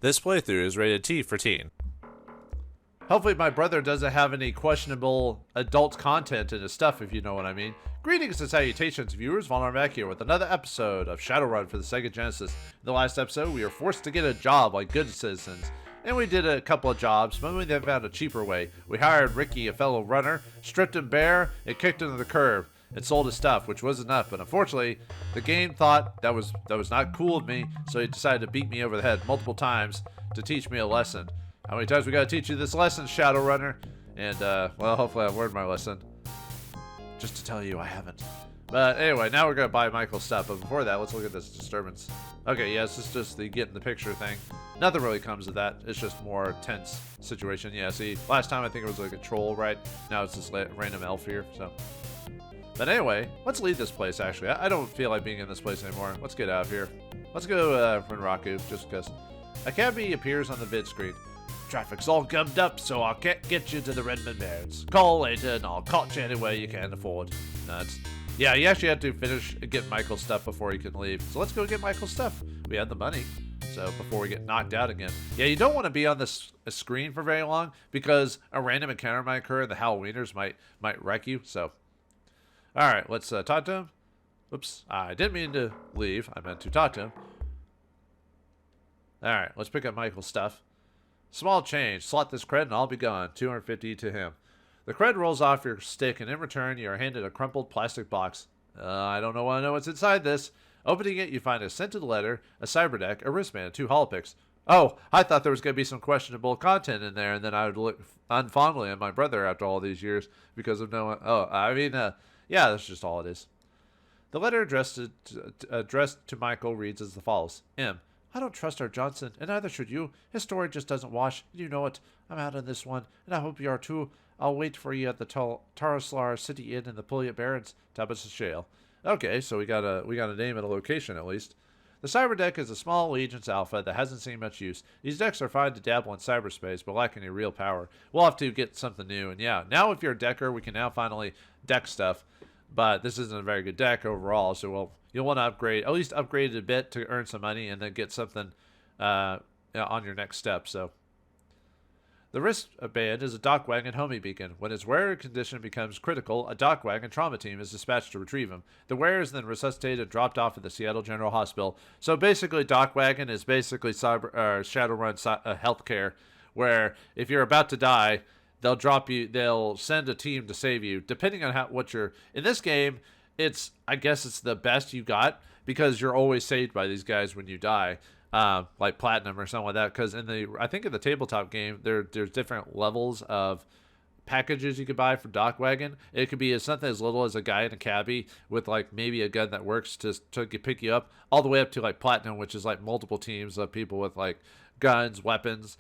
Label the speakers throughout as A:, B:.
A: This playthrough is rated T for teen.
B: Hopefully my brother doesn't have any questionable adult content in his stuff, if you know what I mean. Greetings and salutations, viewers. Vauldemare back here with another episode of Shadowrun for the Sega Genesis. In the last episode, we were forced to get a job like good citizens. And we did a couple of jobs, but we then found a cheaper way. We hired Ricky, a fellow runner, stripped him bare, and kicked him to the curb, and sold his stuff, which was enough. But unfortunately, the game thought that was not cool of me, so he decided to beat me over the head multiple times to teach me a lesson. How many times we gotta teach you this lesson, Shadowrunner? And, well, hopefully I've learned my lesson. Just to tell you, I haven't. But anyway, now we're gonna buy Michael's stuff. But before that, let's look at this disturbance. Okay, yeah, this is just the get in the picture thing. Nothing really comes of that. It's just more tense situation. Yeah, see, last time I think it was like a troll, right? Now it's this random elf here, so. But anyway, let's leave this place, actually. I don't feel like being in this place anymore. Let's get out of here. Let's go, Renraku, just because. Academy appears on the vid screen. Traffic's all gummed up, so I can't get you to the Redmond Barrens. Call later, and I'll catch you any way you can afford. Nuts. Yeah, you actually have to get Michael's stuff before he can leave. So let's go get Michael's stuff. We had the money, so before we get knocked out again. Yeah, you don't want to be on this screen for very long because a random encounter might occur, and the Halloweeners might wreck you. So, all right, let's talk to him. Oops, I didn't mean to leave. I meant to talk to him. All right, let's pick up Michael's stuff. Small change. Slot this cred and I'll be gone. 250 to him. The cred rolls off your stick, and in return, you are handed a crumpled plastic box. I don't know what's inside this. Opening it, you find a scented letter, a cyber deck, a wristband, and 2 holopics. Oh, I thought there was going to be some questionable content in there, and then I would look unfondly at my brother after all these years because of no one. Oh, I mean, yeah, that's just all it is. The letter addressed to Michael reads as follows. M. I don't trust our Johnson, and neither should you. His story just doesn't wash, and you know it. I'm out on this one, and I hope you are too. I'll wait for you at the Thar City End in the Pulliot Barrens, Tabitha Shale. Okay, so we got a name and a location at least. The cyber deck is a small Legion's alpha that hasn't seen much use. These decks are fine to dabble in cyberspace, but lack any real power. We'll have to get something new, and yeah, now if you're a decker, we can now finally deck stuff. But this isn't a very good deck overall, so you'll want to upgrade, at least upgrade it a bit to earn some money, and then get something on your next step. So, the wristband is a dock wagon homie beacon. When its wearer condition becomes critical, a dock wagon trauma team is dispatched to retrieve him. The wearer is then resuscitated and dropped off at the Seattle General Hospital. So basically, dock wagon is basically Shadowrun healthcare, where if you're about to die, they'll send a team to save you, depending on what you're in this game. I guess it's the best you got because you're always saved by these guys when you die, like platinum or something like that. Because I think in the tabletop game, there's different levels of packages you could buy for dock wagon. It could be something as little as a guy in a cabbie with like maybe a gun that works to pick you up, all the way up to like platinum, which is like multiple teams of people with like guns, weapons,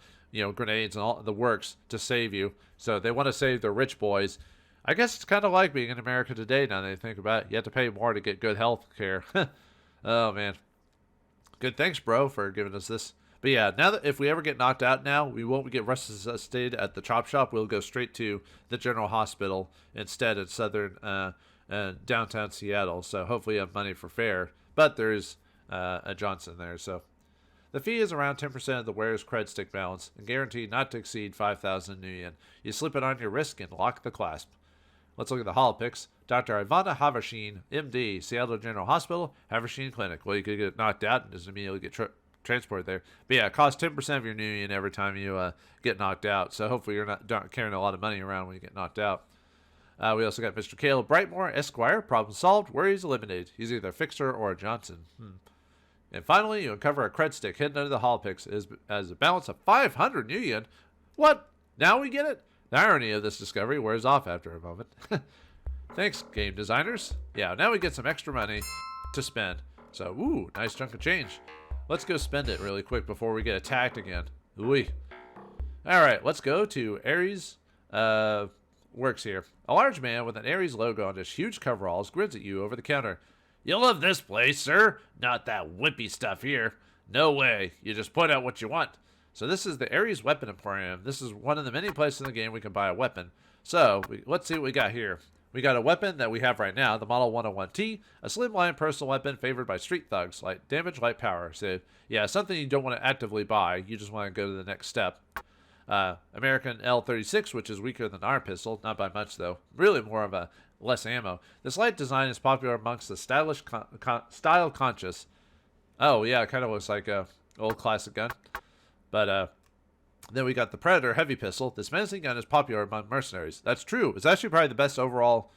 B: grenades and all the works to save you. So they want to save the rich boys. I guess it's kind of like being in America today now that I think about it. You have to pay more to get good health care. Oh, man. Good. Thanks, bro, for giving us this. But yeah, now that if we ever get knocked out now, we won't get resuscitated at the chop shop. We'll go straight to the General Hospital instead in southern downtown Seattle. So hopefully you have money for fare. But there's a Johnson there, so. The fee is around 10% of the wearer's cred stick balance and guaranteed not to exceed 5,000 new yen. You slip it on your wrist and lock the clasp. Let's look at the holopics. Dr. Ivana Havershin, MD, Seattle General Hospital, Havershin Clinic. Well, you could get knocked out and just immediately get transported there. But yeah, it costs 10% of your new yen every time you get knocked out. So hopefully you're not carrying a lot of money around when you get knocked out. We also got Mr. Caleb Brightmore, Esquire. Problem solved. Worries eliminated. He's either a fixer or a Johnson. And finally, you uncover a cred stick hidden under the holopics as a balance of 500 new yen. What? Now we get it? The irony of this discovery wears off after a moment. Thanks, game designers. Yeah, now we get some extra money to spend. So, ooh, nice chunk of change. Let's go spend it really quick before we get attacked again. Ooh. All right, let's go to Aries works here. A large man with an Aries logo on his huge coveralls grins at you over the counter. You'll love this place, sir. Not that wimpy stuff here. No way. You just point out what you want. So this is the Aries Weapon Emporium. This is one of the many places in the game we can buy a weapon. So let's see what we got here. We got a weapon that we have right now, the Model 101T, a slimline personal weapon favored by street thugs, light damage, light power. So, yeah, something you don't want to actively buy. You just want to go to the next step. American L36, which is weaker than our pistol, not by much though. Really more of a less ammo. This light design is popular amongst the stylish, style conscious. Oh yeah, it kind of looks like a old classic gun. But then we got the Predator heavy pistol. This menacing gun is popular among mercenaries. That's true. It's actually probably the best overall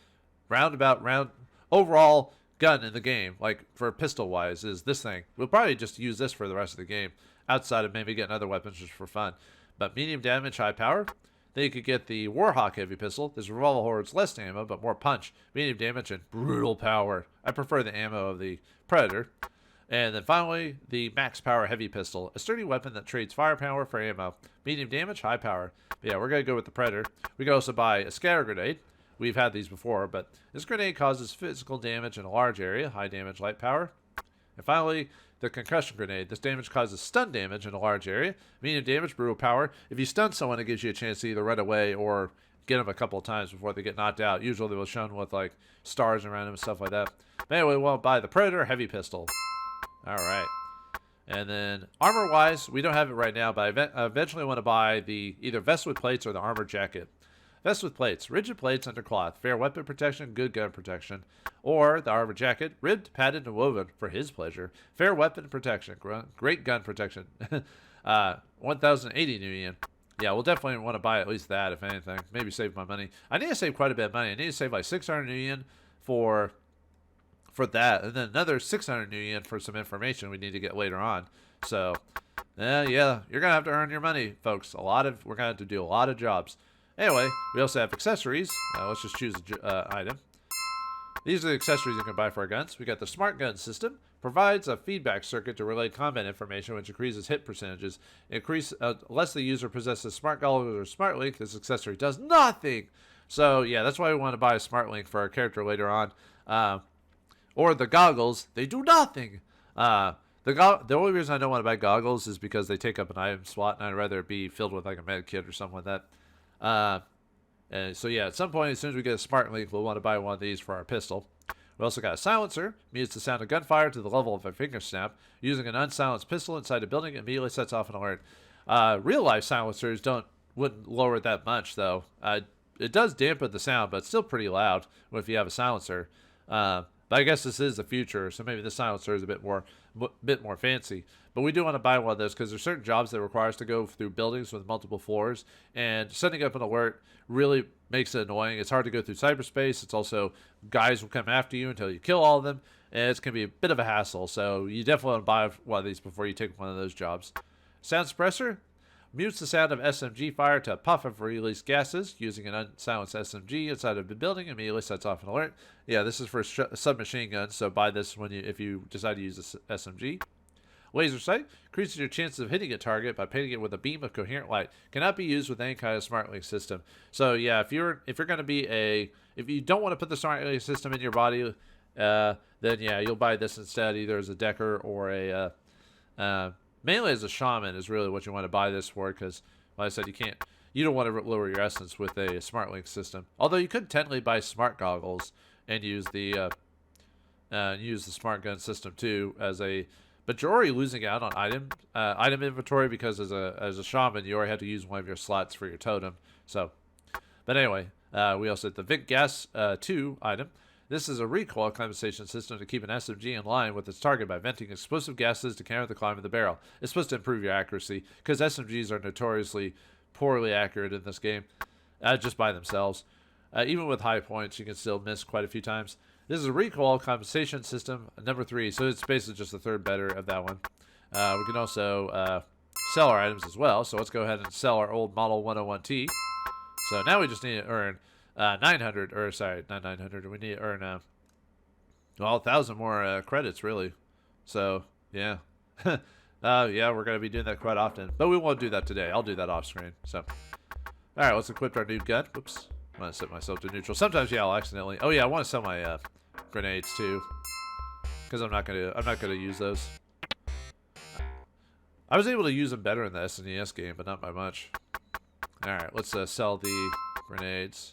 B: overall gun in the game, like for pistol wise, is this thing. We'll probably just use this for the rest of the game, outside of maybe getting other weapons just for fun. But medium damage, high power. Then you could get the Warhawk heavy pistol. This revolver holds less ammo, but more punch, medium damage, and brutal power. I prefer the ammo of the Predator. And then finally, the max power heavy pistol, a sturdy weapon that trades firepower for ammo, medium damage, high power. But yeah, we're gonna go with the Predator. We can also buy a scatter grenade. We've had these before, but this grenade causes physical damage in a large area, high damage, light power. And finally, the concussion grenade. This damage causes stun damage in a large area. Medium damage, brutal power. If you stun someone, it gives you a chance to either run away or get them a couple of times before they get knocked out. Usually they will shown with like stars around them and stuff like that. But anyway, we'll buy the Predator heavy pistol. Alright. And then armor-wise, we don't have it right now, but I eventually want to buy the either vest with plates or the armor jacket. Vest with plates, rigid plates under cloth, fair weapon protection, good gun protection. Or the armor jacket, ribbed, padded, and woven for his pleasure. Fair weapon protection, great gun protection. 1,080 new yen. Yeah, we'll definitely want to buy at least that, if anything. Maybe save my money. I need to save quite a bit of money. I need to save like 600 new yen for that, and then another 600 new yen for some information we need to get later on. So, yeah, you're gonna have to earn your money, folks. We're gonna have to do a lot of jobs. Anyway, we also have accessories. Let's just choose an item. These are the accessories you can buy for our guns. We got the Smart Gun system. Provides a feedback circuit to relay combat information, which increases hit percentages. Unless the user possesses Smart Goggles or Smart Link, this accessory does nothing. So, yeah, that's why we want to buy a Smart Link for our character later on. Or the goggles, they do nothing. The only reason I don't want to buy goggles is because they take up an item slot, and I'd rather it be filled with like a med kit or something like that. And so yeah, at some point, as soon as we get a Smart Link, we'll want to buy one of these for our pistol. We also got a silencer, mutes the sound of gunfire to the level of a finger snap. Using an unsilenced pistol inside a building, it immediately sets off an alert. Real life silencers wouldn't lower it that much though. It does dampen the sound, but it's still pretty loud if you have a silencer. But I guess this is the future, so maybe the silencer is a bit more fancy. But we do want to buy one of those because there's certain jobs that require us to go through buildings with multiple floors, and setting up an alert really makes it annoying. It's hard to go through cyberspace. It's also guys will come after you until you kill all of them, and it's going to be a bit of a hassle. So you definitely want to buy one of these before you take one of those jobs. Sound suppressor mutes the sound of SMG fire to a puff of released gases. Using an unsilenced SMG inside of the building immediately sets off an alert. Yeah, this is for submachine guns, so buy this if you decide to use a SMG. Laser sight increases your chances of hitting a target by painting it with a beam of coherent light. Cannot be used with any kind of Smart Link system. So yeah, if you're going to be if you don't want to put the Smart Link system in your body, then yeah, you'll buy this instead, either as a decker or a mainly as a shaman is really what you want to buy this for, because like I said, you don't want to lower your essence with a Smart Link system. Although you could technically buy smart goggles and use the smart gun system too as a. But you're already losing out on item inventory because as a shaman you already have to use one of your slots for your totem. So, but anyway, we also had the Vent Gas 2 item. This is a recoil compensation system to keep an SMG in line with its target by venting explosive gases to counter the climb of the barrel. It's supposed to improve your accuracy because SMGs are notoriously poorly accurate in this game, just by themselves. Even with high points, you can still miss quite a few times. This is a recoil compensation system, number 3, so it's basically just the third better of that one. We can also sell our items as well, so let's go ahead and sell our old Model 101T. So now we just need to earn 900, or sorry, not 900, we need to earn, well, 1,000 more credits, really. So, yeah. Yeah, we're going to be doing that quite often, but we won't do that today. I'll do that off screen, so. Alright, let's equip our new gun. Whoops. I'm going to set myself to neutral. Sometimes, yeah, I'll accidentally. Oh, yeah, I want to sell my grenades, too. Because I'm not going to use those. I was able to use them better in the SNES game, but not by much. Alright, let's sell the grenades.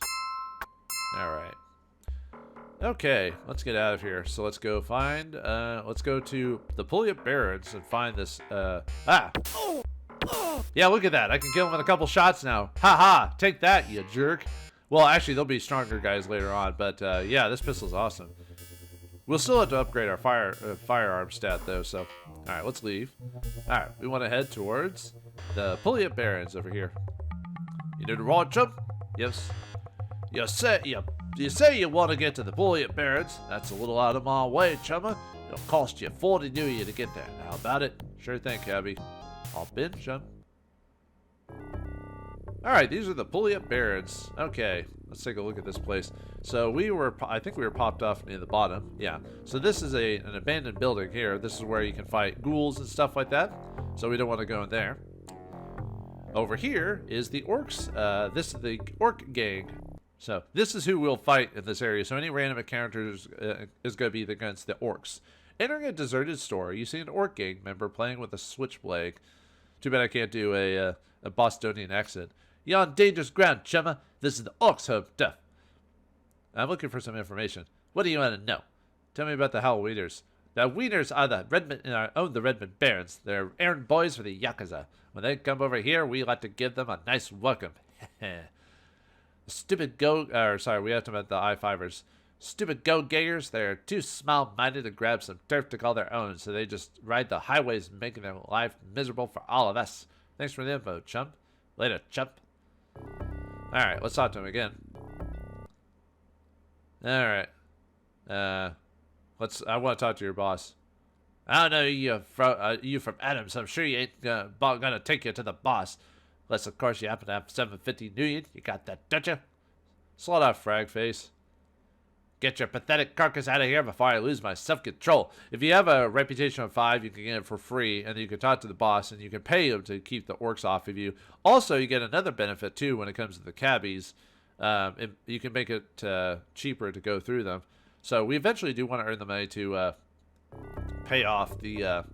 B: Alright. Okay, let's get out of here. So let's go find, let's go to the Pulliat Barrens and find this, Yeah, look at that. I can kill him with a couple shots now. Ha ha, take that, you jerk. Well, actually, there'll be stronger guys later on, but yeah, this pistol's awesome. We'll still have to upgrade our firearm stat, though, so... Alright, let's leave. Alright, we want to head towards the Pulliat Barrens over here. You need a raw jump? Yes. You say you want to get to the Pulliat Barrens. That's a little out of my way, chumma. It'll cost you 40 New Year to get there. How about it? Sure thing, cabby. Hop in, chum. Alright, these are the Pulliat Barrens. Okay, let's take a look at this place. So I think we were popped off near the bottom. Yeah. So this is an abandoned building here. This is where you can fight ghouls and stuff like that. So we don't want to go in there. Over here is the orcs. This is the Orc Gang. So this is who we'll fight in this area. So any random encounters is going to be against the orcs. Entering a deserted store, you see an Orc Gang member playing with a switchblade. Too bad I can't do a Bostonian accent. You're on dangerous ground, chumma. This is the Orcs' home turf. I'm looking for some information. What do you want to know? Tell me about the Halloweeners. The Wieners own the Redmond Barons. They're errand boys for the Yakuza. When they come over here, we like to give them a nice welcome. We have to about the I-5ers. Stupid go-gayers, they're too small-minded to grab some turf to call their own, so they just ride the highways, making their life miserable for all of us. Thanks for the info, chump. Later, chump. Alright, let's talk to him again. Alright. I want to talk to your boss. I don't know you from Adams. I'm sure you ain't gonna take you to the boss. Unless, of course, you happen to have 750 New. You got that, don't you? Slot off, frag face. Get your pathetic carcass out of here before I lose my self-control. If you have a reputation of 5, you can get it for free, and you can talk to the boss, and you can pay him to keep the orcs off of you. Also, you get another benefit, too, when it comes to the cabbies. You can make it cheaper to go through them. So we eventually do want to earn the money to pay off the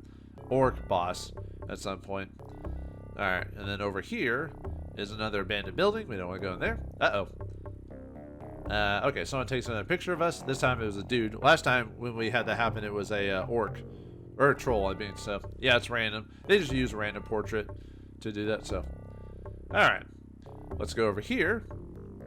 B: orc boss at some point. Alright, and then over here is another abandoned building. We don't want to go in there. Uh-oh. Okay, someone takes another picture of us. This time it was a dude. Last time when we had that happen, it was a orc. Or a troll, I mean. So, yeah, it's random. They just use a random portrait to do that, so. Alright. Let's go over here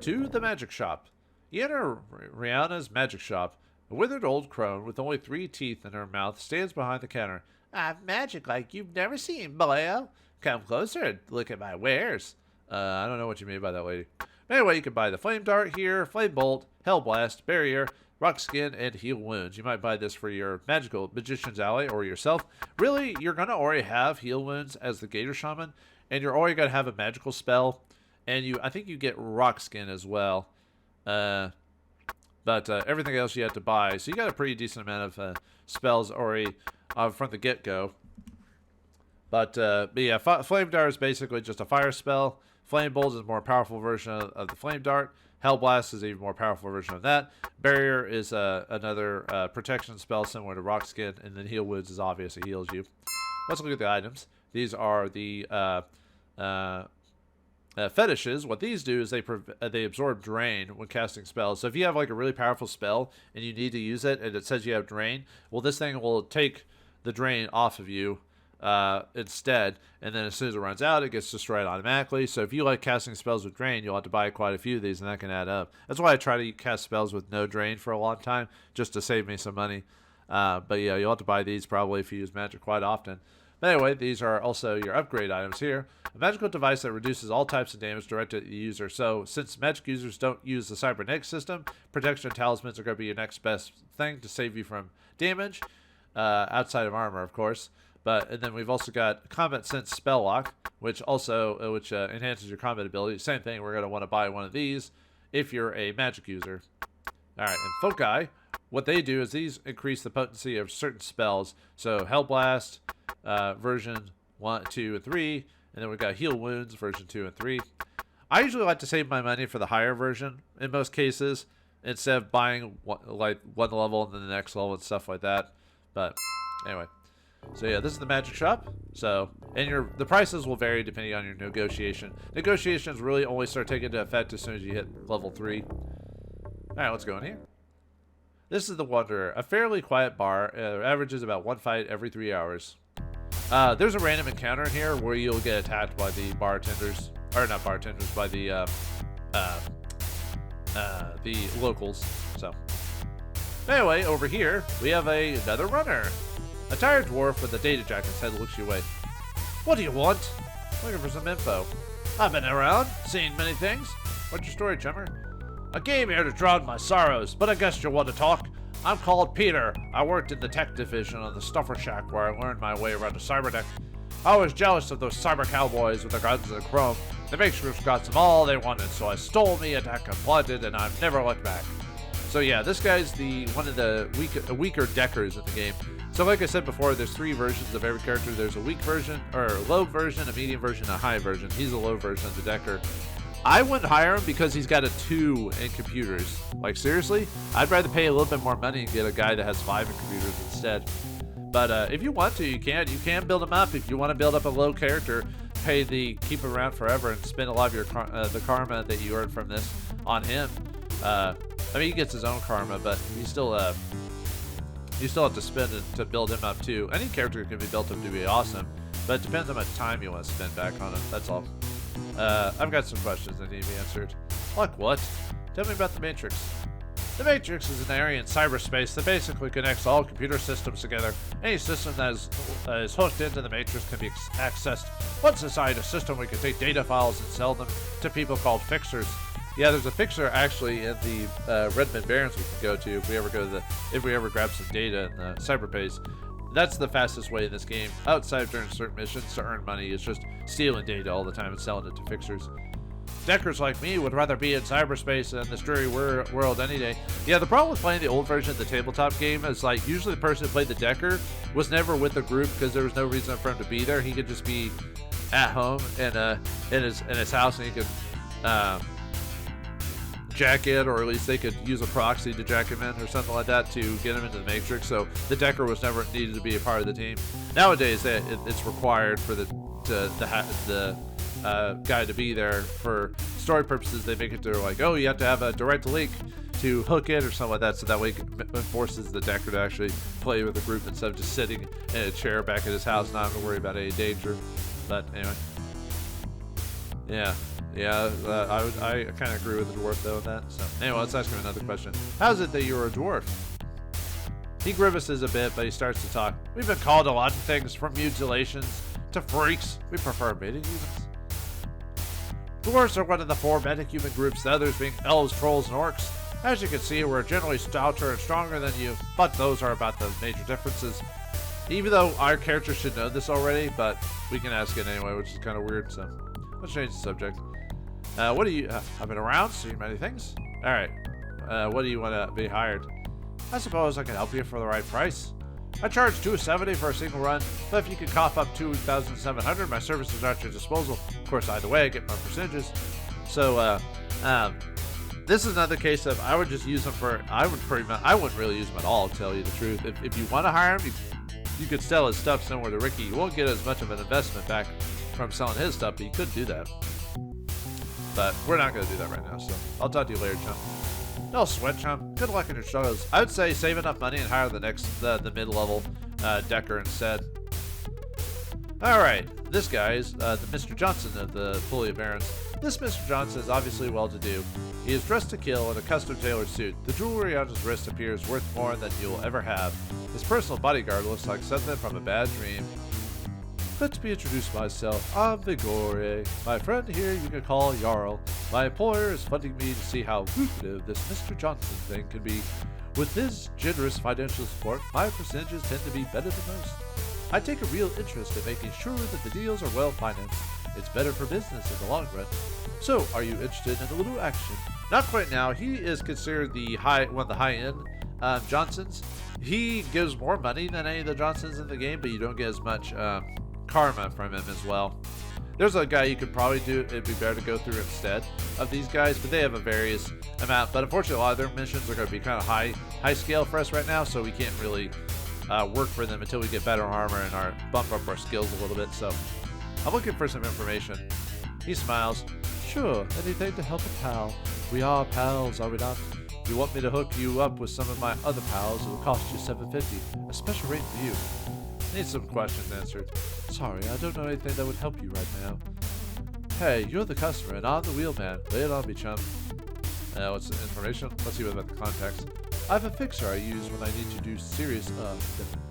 B: to the magic shop. You enter Rihanna's magic shop. A withered old crone with only 3 teeth in her mouth stands behind the counter. I'm magic like you've never seen, boyo. Come closer and look at my wares. I don't know what you mean by that, lady. Anyway, you can buy the Flame Dart here, Flame Bolt, Hell Blast, Barrier, Rock Skin, and Heal Wounds. You might buy this for your magical Magician's Ally or yourself. Really, you're going to already have Heal Wounds as the Gator Shaman, and you're already going to have a magical spell, and I think you get Rock Skin as well. But everything else you have to buy. So you got a pretty decent amount of spells already from the get-go. But yeah, Flame Dart is basically just a fire spell. Flame Bolt is a more powerful version of the Flame Dart. Hell Blast is an even more powerful version of that. Barrier is another protection spell similar to Rock Skin. And then Heal Wounds is obvious. It heals you. Let's look at the items. These are the fetishes. What these do is they absorb drain when casting spells. So if you have like a really powerful spell and you need to use it and it says you have drain, well, this thing will take the drain off of you instead, and then as soon as it runs out, it gets destroyed automatically. So if you like casting spells with drain, you'll have to buy quite a few of these, and that can add up. That's why I try to cast spells with no drain for a long time, just to save me some money. But yeah, you'll have to buy these probably if you use magic quite often. But anyway, these are also your upgrade items here. A magical device that reduces all types of damage directed at the user. So since magic users don't use the cybernetic system, protection talismans are going to be your next best thing to save you from damage, outside of armor, of course. And then we've also got Combat Sense Spell Lock, which enhances your combat ability. Same thing, we're going to want to buy one of these if you're a magic user. Alright, and Foci, what they do is these increase the potency of certain spells. So Hell Blast, version 1, 2, and 3, and then we've got Heal Wounds, version 2 and 3. I usually like to save my money for the higher version in most cases, instead of buying one level and then the next level and stuff like that. But anyway. So yeah, this is the magic shop. So, and the prices will vary depending on your negotiation. Negotiations really only start taking into effect as soon as you hit level 3. Alright, let's go in here. This is the Wanderer, a fairly quiet bar. Averages about 1 fight every 3 hours. There's a random encounter in here where you'll get attacked by the bartenders, or not bartenders, by the locals. So, anyway, over here we have another runner. A tired dwarf with a data jacket's head looks your way. What do you want? Looking for some info. I've been around, seen many things. What's your story, chummer? I came here to drown my sorrows, but I guess you want to talk. I'm called Peter. I worked in the tech division of the Stuffer Shack where I learned my way around the cyberdeck. I was jealous of those cyber cowboys with their guns and chrome. The makeshift got them all they wanted, so I stole me a deck and planted, and I've never looked back. So yeah, this guy's one of the weaker deckers in the game. So like I said before, there's 3 versions of every character. There's a weak version, or a low version, a medium version, a high version. He's a low version of the decker. I wouldn't hire him because he's got a 2 in computers. Like, seriously? I'd rather pay a little bit more money and get a guy that has 5 in computers instead. But if you want to, you can. You can build him up. If you want to build up a low character, keep him around forever and spend a lot of your the karma that you earned from this on him. I mean, he gets his own karma, but you still have to spend it to build him up too. Any character can be built up to be awesome, but it depends how much time you want to spend back on him. That's all. I've got some questions that need to be answered. Like what? Tell me about the Matrix. The Matrix is an area in cyberspace that basically connects all computer systems together. Any system that is hooked into the Matrix can be accessed. Once inside a system, we can take data files and sell them to people called fixers. Yeah, there's a fixer actually in the Redmond Barrens we can go to if we ever grab some data in the cyberspace. That's the fastest way in this game, outside of during certain missions, to earn money. It's just stealing data all the time and selling it to fixers. Deckers like me would rather be in cyberspace than this dreary world any day. Yeah, the problem with playing the old version of the tabletop game is, like, usually the person who played the Decker was never with the group because there was no reason for him to be there. He could just be at home and in his house, and he could jack in, or at least they could use a proxy to jack him in or something like that to get him into the Matrix. So the Decker was never needed to be a part of the team. Nowadays, it's required for the guy to be there for story purposes. They make it to like, oh, you have to have a direct link to hook in or something like that, so that way it forces the Decker to actually play with the group instead of just sitting in a chair back at his house, not having to worry about any danger. But anyway, yeah, I kind of agree with the dwarf though with that. So anyway, let's ask him another question. How is it that you're a dwarf? He grimaces a bit, but he starts to talk. We've been called a lot of things, from mutilations to freaks. We prefer meta-humans. Dwarves are one of the 4 meta-human groups, the others being elves, trolls, and orcs. As you can see, we're generally stouter and stronger than you, but those are about the major differences. Even though our character should know this already, but we can ask it anyway, which is kind of weird, so let's change the subject. What do you... I've been around, seen many things. Alright, what do you want to be hired? I suppose I can help you for the right price. I charge $270 for a single run, but if you could cough up $2,700, my services are at your disposal. Of course, either way, I get my percentages. So, this is another case of I would just use them for... I wouldn't really use them at all, to tell you the truth. If you want to hire him, you could sell his stuff similar to Ricky. You won't get as much of an investment back from selling his stuff, but you could do that. But we're not going to do that right now, so I'll talk to you later, chum. No sweat, chum. Good luck in your struggles. I would say save enough money and hire the mid-level Decker instead. Alright, this guy is the Mr. Johnson of the Fully Barrens. This Mr. Johnson is obviously well-to-do. He is dressed to kill in a custom-tailored suit. The jewelry on his wrist appears worth more than you'll ever have. His personal bodyguard looks like something from a bad dream. Let me introduce myself. I'm Vigore. My friend here you can call Jarl. My employer is funding me to see how lucrative this Mr. Johnson thing can be. With his generous financial support, my percentages tend to be better than most. I take a real interest in making sure that the deals are well financed. It's better for business in the long run. So, are you interested in a little action? Not quite now. He is considered one of the high-end Johnsons. He gives more money than any of the Johnsons in the game, but you don't get as much karma from him as well. There's a guy you could probably do, it'd be better to go through instead of these guys, but they have a various amount. But unfortunately, a lot of their missions are going to be kind of high scale for us right now, so we can't really work for them until we get better armor and bump up our skills a little bit. So I'm looking for some information. He smiles. Sure, anything to help a pal. We are pals, are we not? If you want me to hook you up with some of my other pals, it'll cost you $7.50. A special rate for you. Need some questions answered. Sorry, I don't know anything that would help you right now. Hey, you're the customer, and I'm the wheelman. Lay it on me, chum. What's the information? Let's see about the context. I have a fixer I use when I need to do serious,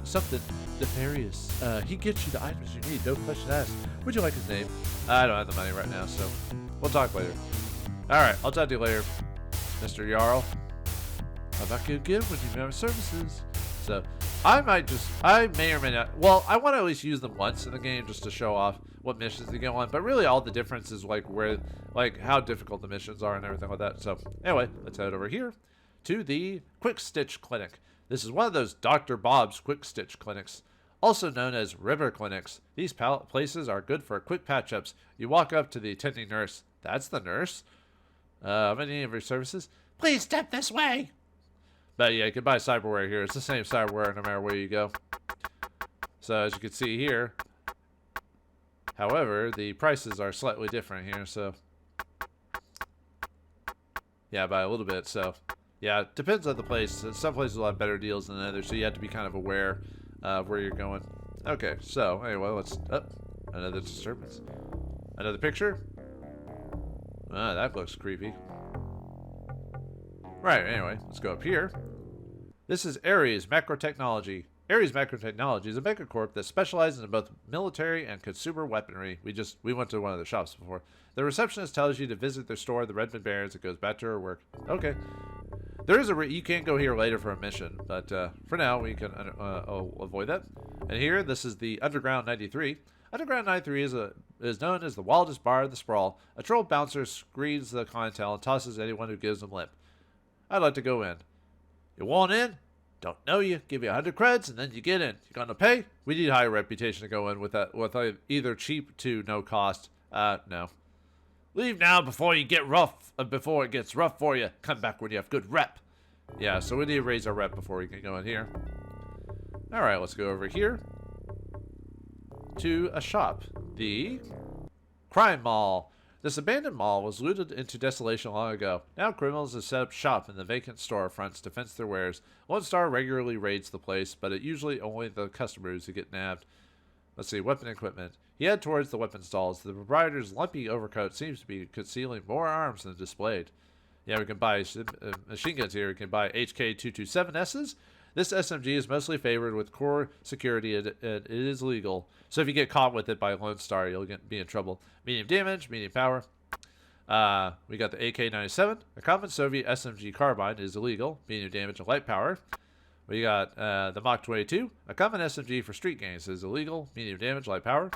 B: something nefarious. He gets you the items you need, no question asked. Would you like his name? I don't have the money right now, so we'll talk later. Alright, I'll talk to you later, Mr. Jarl. How about you again when you have services? So, I may or may not, well, I want to at least use them once in the game just to show off what missions they go on, but really all the difference is like how difficult the missions are and everything like that. So, anyway, let's head over here to the Quick Stitch Clinic. This is one of those Dr. Bob's Quick Stitch Clinics, also known as river clinics. These places are good for quick patch-ups. You walk up to the attending nurse. That's the nurse. Any of your services? Please step this way. But yeah, you can buy cyberware here. It's the same cyberware no matter where you go. So as you can see here, however, the prices are slightly different here. So yeah, by a little bit. So yeah, it depends on the place. Some places will have better deals than others, so you have to be kind of aware of where you're going. Okay, so anyway, let's... Oh, another disturbance. Another picture? Ah, that looks creepy. Right, anyway, let's go up here. This is Aries Macrotechnology. Aries Macrotechnology is a megacorp that specializes in both military and consumer weaponry. We went to one of the shops before. The receptionist tells you to visit their store, the Redmond Barrens. It goes back to her work. Okay. There is you can go here later for a mission, but for now we can avoid that. And here, this is the Underground 93. Underground 93 is known as the wildest bar of the sprawl. A troll bouncer screens the clientele and tosses anyone who gives them lip. I'd like to go in. You want in? Don't know you. Give you 100 creds and then you get in. You gonna pay? We need higher reputation to go in with that. With either cheap to no cost. No. Leave now before you get rough. Before it gets rough for you. Come back when you have good rep. Yeah, so we need to raise our rep before we can go in here. All right, let's go over here to a shop. The Crime Mall. This abandoned mall was looted into desolation long ago. Now criminals have set up shop in the vacant storefronts to fence their wares. Lone Star regularly raids the place, but it usually only the customers who get nabbed. Let's see, weapon equipment. He head towards the weapon stalls. The proprietor's lumpy overcoat seems to be concealing more arms than displayed. Yeah, we can buy machine guns here. We can buy HK-227Ss. This SMG is mostly favored with core security, and it is legal. So if you get caught with it by Lone Star, you'll be in trouble. Medium damage, medium power. We got the AK-97. A common Soviet SMG carbine is illegal. Medium damage and light power. We got the Mach-22. A common SMG for street gangs is illegal. Medium damage, light power.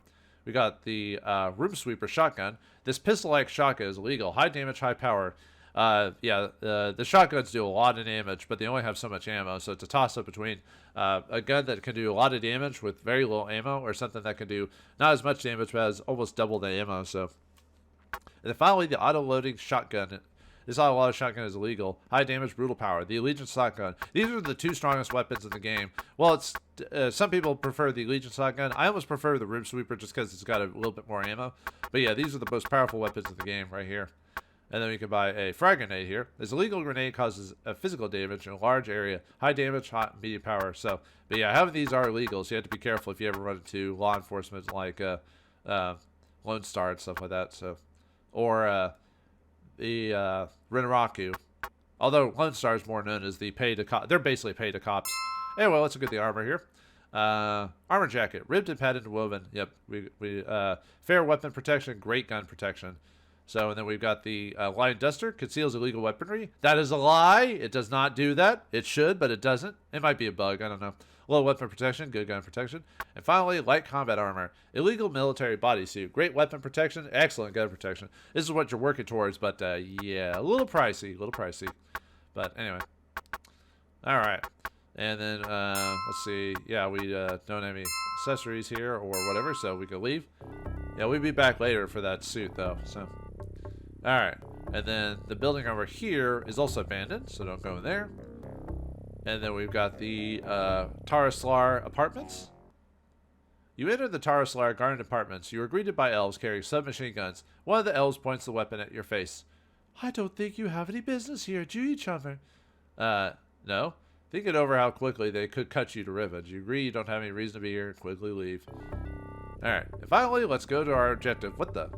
B: We got the Room Sweeper shotgun. This pistol-like shotgun is illegal. High damage, high power. The shotguns do a lot of damage, but they only have so much ammo, so it's a toss-up between a gun that can do a lot of damage with very little ammo, or something that can do not as much damage, but has almost double the ammo. So, and then finally, the auto-loading shotgun. This auto-loading shotgun is illegal. High damage, brutal power. The Allegiance shotgun. These are the two strongest weapons in the game. Well, it's some people prefer the Allegiance shotgun. I almost prefer the Room Sweeper just because it's got a little bit more ammo. But yeah, these are the most powerful weapons in the game right here. And then we can buy a frag grenade here. This illegal grenade causes a physical damage in a large area. High damage, hot, and medium power. So, but yeah, having these are illegal, so you have to be careful if you ever run into law enforcement like Lone Star and stuff like that. So, or the Renraku. Although Lone Star is more known as the they're basically pay to cops. Anyway, let's look at the armor here. Armor jacket, ribbed and padded and woven. Yep, we fair weapon protection, great gun protection. So, and then we've got the Lion Duster, conceals illegal weaponry. That is a lie. It does not do that. It should, but it doesn't. It might be a bug. I don't know. Low weapon protection, good gun protection. And finally, light combat armor. Illegal military bodysuit. Great weapon protection, excellent gun protection. This is what you're working towards, but yeah, a little pricey, But anyway. All right. And then, let's see. Yeah, we don't have any accessories here or whatever, so we can leave. Yeah, we'll be back later for that suit, though, so... Alright, and then the building over here is also abandoned, so don't go in there. And then we've got the Taraslar Apartments. You enter the Taraslar Garden Apartments. You are greeted by elves carrying submachine guns. One of the elves points the weapon at your face. I don't think you have any business here, do you, Chummer? No. Thinking over how quickly they could cut you to ribbons, you agree you don't have any reason to be here and quickly leave. Alright, and finally, let's go to our objective. What the?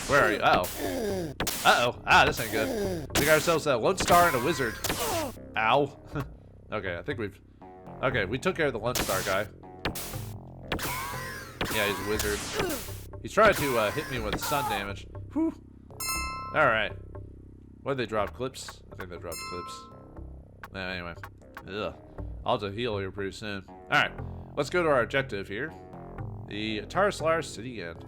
B: Where are you? Uh-oh. Uh-oh. Ah, this ain't good. We got ourselves a Lone Star and a Wizard. Ow. Okay, I think we've... Okay, we took care of the Lone Star guy. Yeah, he's a wizard. He's trying to hit me with sun damage. Whew. Alright. What did they drop? Clips? I think they dropped clips. Anyway. Ugh. I'll have to heal here pretty soon. Alright. Let's go to our objective here. The Thar City End.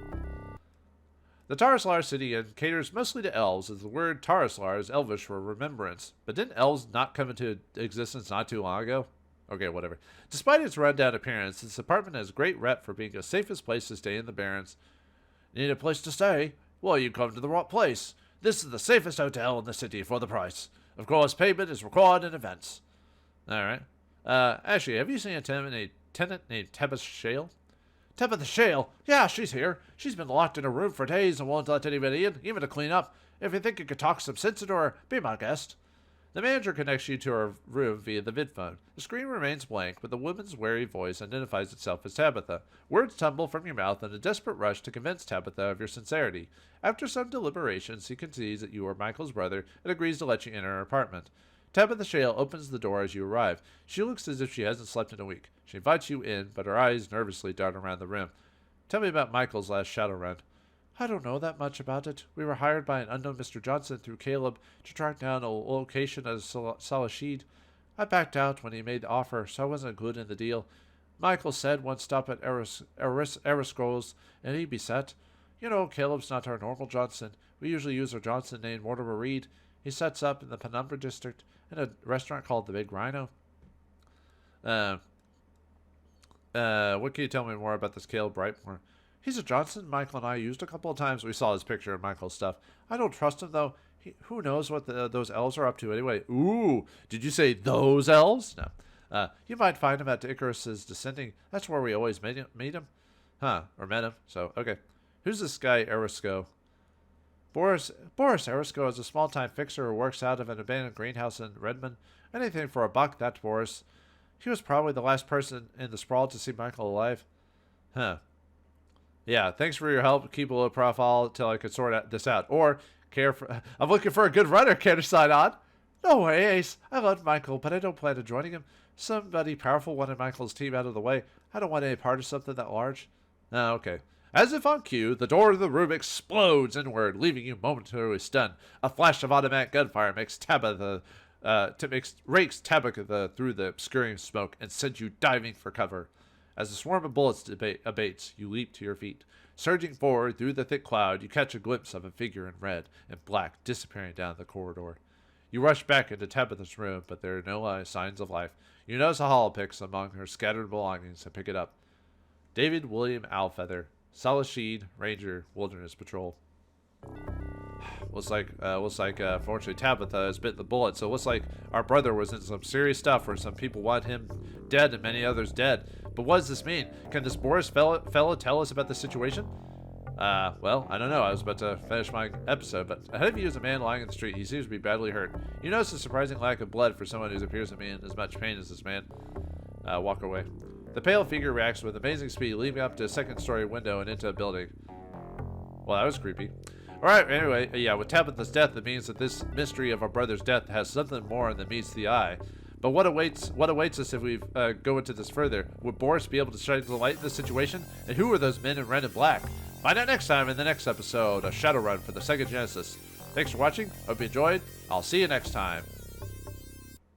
B: The Thar City End caters mostly to elves, as the word Thar is elvish for remembrance. But didn't elves not come into existence not too long ago? Okay, whatever. Despite its rundown appearance, this apartment has great rep for being the safest place to stay in the Barrens. Need a place to stay? Well, you come to the right place. This is the safest hotel in the city for the price. Of course, payment is required in advance. Alright. Actually, have you seen a tenant named Tabitha Shale? Tabitha Shale? Yeah, she's here. She's been locked in a room for days and won't let anybody in, even to clean up. If you think you could talk some sense into her, be my guest. The manager connects you to her room via the vidphone. The screen remains blank, but the woman's wary voice identifies itself as Tabitha. Words tumble from your mouth in a desperate rush to convince Tabitha of your sincerity. After some deliberation, she concedes that you are Michael's brother and agrees to let you enter her apartment. Tabitha Shale opens the door as you arrive. She looks as if she hasn't slept in a week. She invites you in, but her eyes nervously dart around the room. Tell me about Michael's last Shadowrun. I don't know that much about it. We were hired by an unknown Mr. Johnson through Caleb to track down a location as Salashid. I backed out when he made the offer, so I wasn't included in the deal. Michael said one stop at Aries and he'd be set. You know, Caleb's not our normal Johnson. We usually use our Johnson named Mortimer Reed. He sets up in the Penumbra district in a restaurant called the Big Rhino. What can you tell me more about this Caleb Brightmore? He's a Johnson Michael and I used a couple of times. We saw his picture of Michael's stuff. I don't trust him, though. Who knows what those elves are up to anyway? Ooh, did you say those elves? No. You might find him at Icarus's Descending. That's where we always meet him. Huh, or met him. So, okay. Who's this guy, Erisco? Boris Erisco is a small-time fixer who works out of an abandoned greenhouse in Redmond. Anything for a buck, that's Boris. He was probably the last person in the sprawl to see Michael alive. Huh. Yeah, thanks for your help. Keep a low profile till I can sort this out. Or, I'm looking for a good runner. Care to sign on? No way, Ace. I love Michael, but I don't plan on joining him. Somebody powerful wanted Michael's team out of the way. I don't want any part of something that large. Oh, okay. As if on cue, the door of the room explodes inward, leaving you momentarily stunned. A flash of automatic gunfire makes rakes Tabitha through the obscuring smoke and sends you diving for cover. As the swarm of bullets abates, you leap to your feet. Surging forward through the thick cloud, you catch a glimpse of a figure in red and black disappearing down the corridor. You rush back into Tabitha's room, but there are no signs of life. You notice a holopix among her scattered belongings and pick it up. David William Alfeather, Salashid, Ranger, Wilderness Patrol. Looks like, fortunately, Tabitha has bit the bullet, so it looks like our brother was in some serious stuff where some people want him dead and many others dead. But what does this mean? Can this Boris fellow tell us about the situation? Well, I don't know. I was about to finish my episode, but ahead of you is a man lying in the street. He seems to be badly hurt. You notice a surprising lack of blood for someone who appears to be in as much pain as this man. Walk away. The pale figure reacts with amazing speed, leaping up to a second-story window and into a building. Well, that was creepy. Alright, anyway, yeah, with Tabitha's death, it means that this mystery of our brother's death has something more than meets the eye. But what awaits us if we go into this further? Would Boris be able to shine the light in this situation? And who are those men in red and black? Find out next time in the next episode of Shadowrun for the Sega Genesis. Thanks for watching. Hope you enjoyed. I'll see you next time.